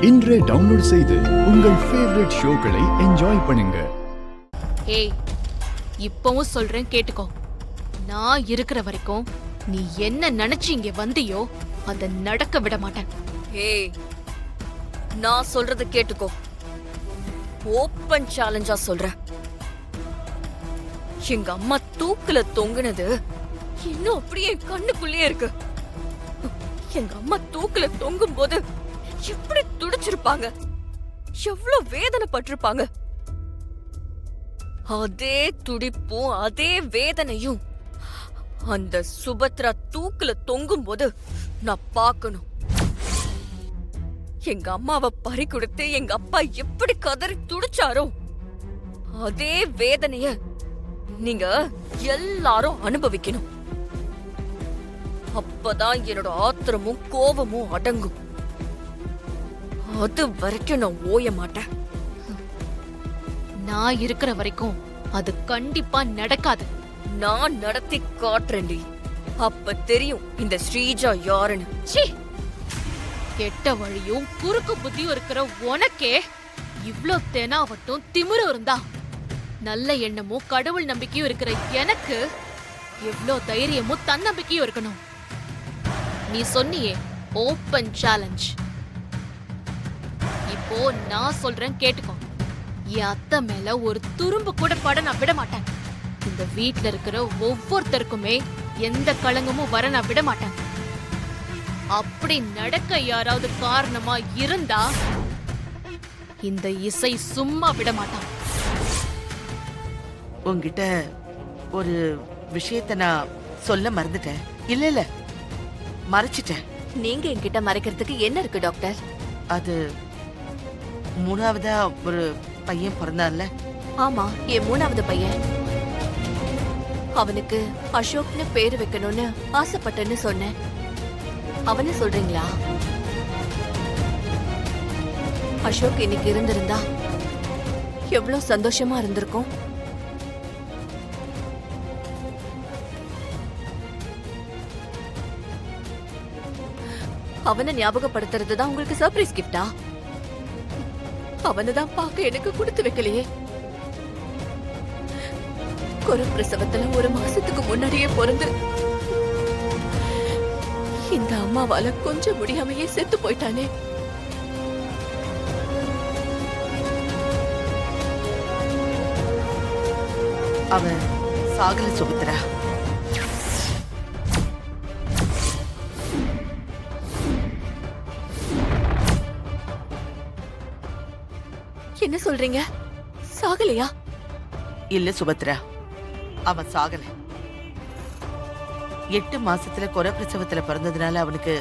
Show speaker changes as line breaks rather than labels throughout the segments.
இன்றே டவுன்லோட் செய்து உங்கள் ஃபேவரட் ஷோக்களை என்ஜாய் பண்ணுங்க.
ஏய், இப்பவும் சொல்றேன் கேட்டுக்கோ. நான் இருக்கிற வரைக்கும் நீ என்ன நினைச்சு இங்க வந்தியோ அத நடக்க விட மாட்டேன்.
ஏய், நான் சொல்றத கேட்டுக்கோ. ஓப்பன் சேலஞ்சா சொல்றேன். எங்க அம்மா தூக்குல தொங்குனது இன்னும் அப்படியே கண்ணுக்குள்ளே இருக்கு. எங்க அம்மா தூக்குல தொங்கும் போது எப்படி துடிச்சிருப்பாங்க, எவ்வளவு வேதனைப்பட்டிருப்பாங்க. அதே துடிப்பும் அதே வேதனையும் அந்த சுபத்ரா தூக்குல தொங்கும் போது நான் பார்க்கணும். எங்க அம்மாவை பறி கொடுத்து எங்க அப்பா எப்படி கதறி துடிச்சாரோ அதே வேதனைய நீங்க எல்லாரும் அனுபவிக்கணும். அப்பதான் என்னோட ஆத்திரமும் கோபமும் அடங்கும். அது வரைக்கும் நான் ஓய மாட்டேன்.
நான் இருக்கிற வரைக்கும் அது கண்டிப்பா நடக்காது.
நான் நடத்தி காட்டுறேன்டி. அப்ப தெரியும் இந்த ஸ்ரீஜா யாருன்னு.
சீ, கெட்ட வழியும் குறுக்கு புத்தியும் இருக்கிற உனக்கே இவ்ளோ தெனாவட்டும் திமிரு இருந்தா, நல்ல எண்ணமும் கடவுள் நம்பிக்கையும் இருக்கிற எனக்கு எவ்ளோ தைரியமும் தன்னம்பிக்கையும் இருக்கணும். நீ சொன்னியே ஓப்பன் சேலஞ்ச். இப்போ நான் சொல்றேன் கேட்டுக்கோ. என் அத்தை மேல ஒரு துரும்பு கூட பட நான் விட மாட்டேன். இந்த வீட்ல இருக்கிற ஒவ்வொருத்தருக்குமே எந்த களங்கமும் வர நான் விட மாட்டேன். அப்படி நடக்க யாராவது காரணமா இருந்தா இந்த இசை சும்மா விட மாட்டான்.
உங்ககிட்ட ஒரு விஷயத்தை நான் சொல்ல மறந்துட்டேன். இல்ல மறைச்சிட்டேன்.
நீங்க என்கிட்ட மறைக்கிறதுக்கு என்ன இருக்கு டாக்டர்?
அது மூணாவதா ஒரு பையன் பிறந்தான்ல.
ஆமா, என் மூணாவது பையன். அவனுக்கு அசோக்னு பேரு வைக்கணும்னு ஆசைப்பட்டேன்னு சொன்னேன். அவனை சொல்றீங்களா? அசோக் இன்னைக்கு இருந்திருந்தா எவ்வளவு சந்தோஷமா இருந்திருக்கும். அவனை ஞாபகப்படுத்துறதுதான் உங்களுக்கு சர்ப்ரைஸ் கிஃப்டா? அவனை தான் பார்க்க எனக்கு கொடுத்து வைக்கலையே. பிரசவத்துல ஒரு மாசத்துக்கு முன்னாடியே பிறந்து இந்த அம்மாவால கொஞ்சம் முடியாமையே செத்து போயிட்டானே.
அவன் சாகல சுபத்ரா.
என்ன சொல்றீங்க? சாகலையா?
இல்ல சுபத்ரா, அவன் சாகல. 8 மாசத்துல பிரசவத்துல பிறந்ததுனால அவனுக்கு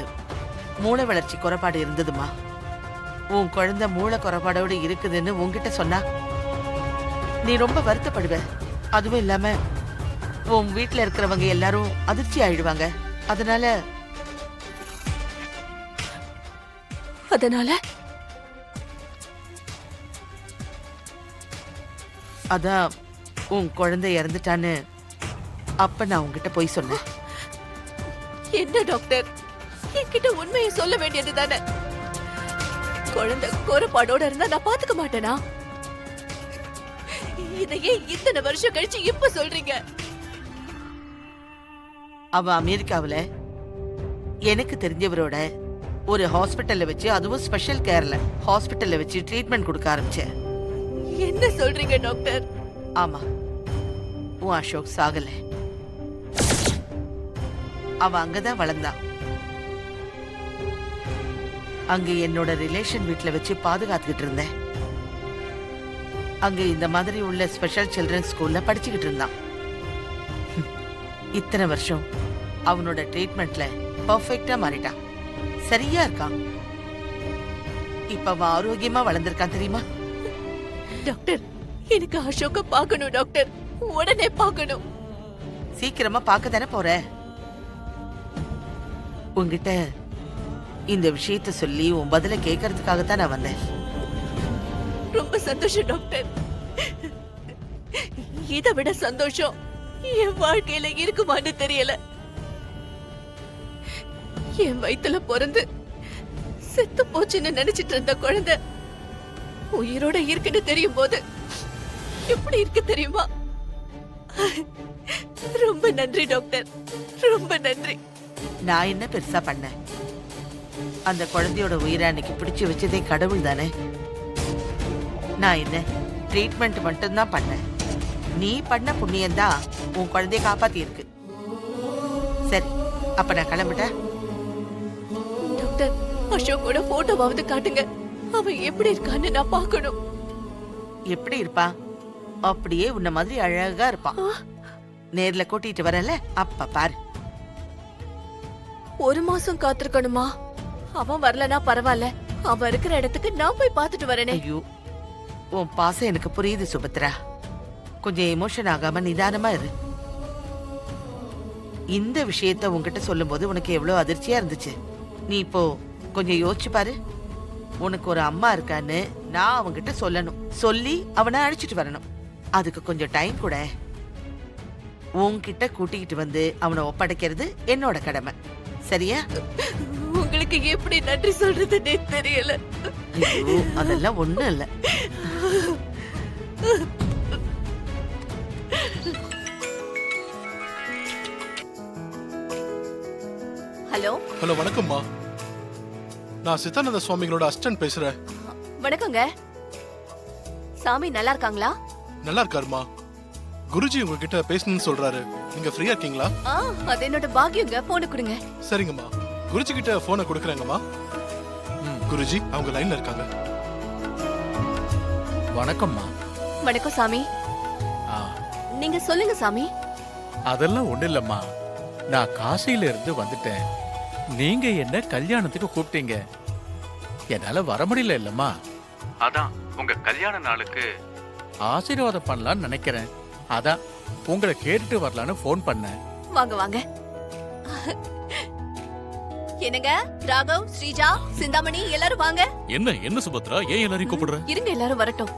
மூளை வளர்ச்சி குறைபாடு இருந்ததுமா. உன் குழந்தை மூளை குறைபாடோடு இருக்குதுன்னு உன்கிட்ட சொன்னா நீ ரொம்ப வருத்தப்படுவ. அதுவும் இல்லாம உன் வீட்டுல இருக்கிறவங்க எல்லாரும் அதிர்ச்சி ஆயிடுவாங்க.
அதனால
அதான் உன் குழந்தை இறந்துட்டான்னு அப்ப நான் உன்கிட்ட போய் சொன்னேன்.
என்ன டாக்டர், என்கிட்ட உண்மையை சொல்ல வேண்டியது தானே? குழந்தை கோரப்பாடோட இருந்தா நான் பாத்துக்க மாட்டேனா? இதையே இத்தனை வருஷம் கழிச்சு இப்ப சொல்றீங்க?
அவ அமெரிக்காவுல எனக்கு தெரிஞ்சவரோட ஒரு ஹாஸ்பிட்டல்ல வச்சு, அதுவும் ஸ்பெஷல் கேர்ல ஹாஸ்பிட்டல்ல வச்சு ட்ரீட்மெண்ட் கொடுக்க ஆரம்பிச்சேன்.
என்ன சொல்றீங்க டாக்டர்?
ஆமா, உன் அசோக் சாகல. அவ அங்கதான் வளர்ந்தான். அங்க என்னோட ரிலேஷன் வீட்டுல வச்சு பாதுகாத்துக்கிட்டு இருந்தேன். அங்க இந்த மாதிரி உள்ள ஸ்பெஷல் சில்ட்ரன் ஸ்கூல்ல படிச்சுக்கிட்டு இருந்தான். இத்தனை வருஷம் அவனோட ட்ரீட்மெண்ட்ல பர்ஃபெக்ட்டா மாறிட்டான். சரியா இருக்கான். இப்ப அவன் ஆரோக்கியமா வளர்ந்திருக்கான் தெரியுமா?
டாக்டர், எனக்கு அசோக்க பார்க்கணும் டாக்டர். உடனே பார்க்கணும்.
சீக்கிரமா பார்க்க தானே போற. உன்கிட்ட இந்த விஷயத்த சொல்லி உன் பதில கேட்கறதுக்காகத்தான் நான் வந்தேன்.
ரொம்ப சந்தோஷம் டாக்டர். இதை விட சந்தோஷம் என் வாழ்க்கையில இருக்குமான்னு தெரியல. என் வயித்துல பிறந்து
செத்து போச்சுன்னு நினைச்சிட்டு இருந்த குழந்தை உயிரோட இருக்குன்னு தெரியும் போது எப்படி இருக்கு தெரியுமா? ரொம்ப நன்றி டாக்டர், ரொம்ப நன்றி.
நான் என்ன பெருசா பண்ணேன்? அந்த குழந்தையோட உயிரை அன்னைக்கு பிடிச்சு வச்சதே கடவுள் தானே. நான் என்ன ட்ரீட்மெண்ட் மட்டும்தான் பண்ணேன். நீ பண்ண புண்ணியம்தான் உன் குழந்தைய காப்பாத்தி இருக்கு. சரி, அப்ப நான் கிளம்பிட்டேன்.
டாக்டர், அசோக்கோட போட்டோவாவது காட்டுங்க. அவன் எப்படி இருக்கான்னு நான் பார்க்கணும்.
எப்படி இருப்பான்? அப்படியே உன்ன மாதிரி அழகா இருப்பான். நேர்ல கூட்டிட்டு வரல, அப்ப பாரு.
1 மாசம் காத்திருக்கணுமா? அவன் வரலனா பரவாயில்ல, அவன் இருக்கிற இடத்துக்கு நான் போய் பார்த்துட்டு வரேனே.
ஐயோ, உன் பாசம் எனக்கு புரியுது சுபத்ரா. கொஞ்சம் எமோஷன் ஆகாம நிதானமா இரு. இந்த விஷயத்த உன்கிட்ட சொல்லும் போது உனக்கு எவ்வளவு அதிர்ச்சியா இருந்துச்சு. நீ இப்போ கொஞ்சம் யோசிச்சு பாரு. உனக்கு ஒரு அம்மா இருக்கான்னு நான் அவன்கிட்ட சொல்லணும், சொல்லி அவனை அழைச்சிட்டு வரணும். அதுக்கு கொஞ்சம் டைம் கூட. உன்கிட்ட கூட்டிக்கிட்டு வந்து அவனை ஒப்படைக்கிறது என்னோட கடமை. சரியா?
உங்களுக்கு எப்படி நன்றி சொல்றதுன்னே தெரியல.
ஐயோ, அதெல்லாம் ஒண்ணும் இல்ல.
ஹலோ
ஹலோ, வணக்கம்மா. நான் சித்தானந்த சுவாமிகளோட அசிஸ்டன்ட் பேசுறேன்.
வணக்கங்க. சாமி நல்லா இருக்காங்களா?
நல்லா இருக்காருமா. குருஜி உங்ககிட்ட பேசணும்னு சொல்றாரு. நீங்க ஃப்ரீயா இருக்கீங்களா?
அது என்னோட பாக்கியங்க. போன கொடுங்க.
சரிங்கம்மா, குருஜி கிட்ட போனை கொடுக்குறேங்கம்மா. குருஜி அவங்க லைன்ல இருக்காங்க.
வணக்கம்மா.
வணக்கம் சாமி.
ஆ,
நீங்க சொல்லுங்க சாமி.
அதெல்லாம் ஒண்ணு இல்லம்மா. நான் காசியில இருந்து வந்துட்டேன். நீங்க என்ன கல்யாணத்துக்கு கூப்பிட்டீங்க. என்னால வர முடியல இல்லம்மா. அதான் உங்க கல்யாண நாளுக்கு ஆசீர்வாதம் பண்ணலாம்னு நினைக்கிறேன். அதான் உங்களை கேட்டுட்டு வரலான்னு ஃபோன் பண்ணேன்.
வாங்க வாங்க. என்னங்க, ராகவ், ஸ்ரீஜா, சிந்தாமணி எல்லாரும் வாங்க.
என்ன என்ன சுபத்ரா, ஏன் எல்லாரையும் கூப்பிடுற?
இருங்க, எல்லாரும் வரட்டும்.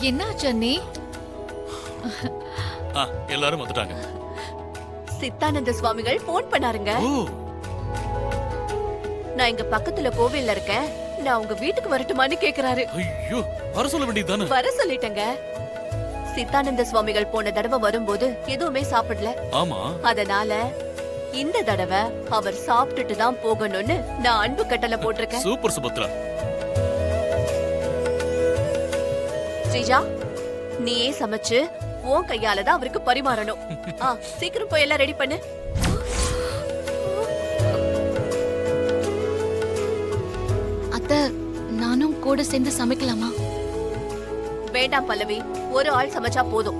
என்ன அண்ணி?
எல்லாரும் வந்துட்டாங்க.
சித்தானந்த சுவாமிகள் போன் பண்ணாருங்க.
ஓ,
நான் இங்க பக்கத்துல கோவில்ல இருக்கேன், நான் உங்க வீட்டுக்கு வரட்டுமான்னு கேக்குறாரு.
ஐயோ, வர சொல்ல வேண்டியதுதானே?
வர சொல்லிட்டேங்க. சித்தானந்த சுவாமிகள் போன தடவை வரும்போது எதுவுமே சாப்பிடல.
ஆமா.
அதனால இந்த தடவை அவர் சாப்பிட்டுட்டு தான் போகணும்னு நான் அன்பு கட்டளை போட்டிருக்கேன்.
சூப்பர் சுபத்ரா.
ஸ்ரீஜா, நீயே சமைச்சு உன் கையால தான் அவருக்கு பரிமாறணும். சீக்கிரம் போய் எல்லாம் ரெடி பண்ணு.
அத்தை, நானும் கூட சேர்ந்து சமைக்கலாமா?
வேண்டாம் பல்லவி, ஒரு ஆள் சமைச்சா போதும்.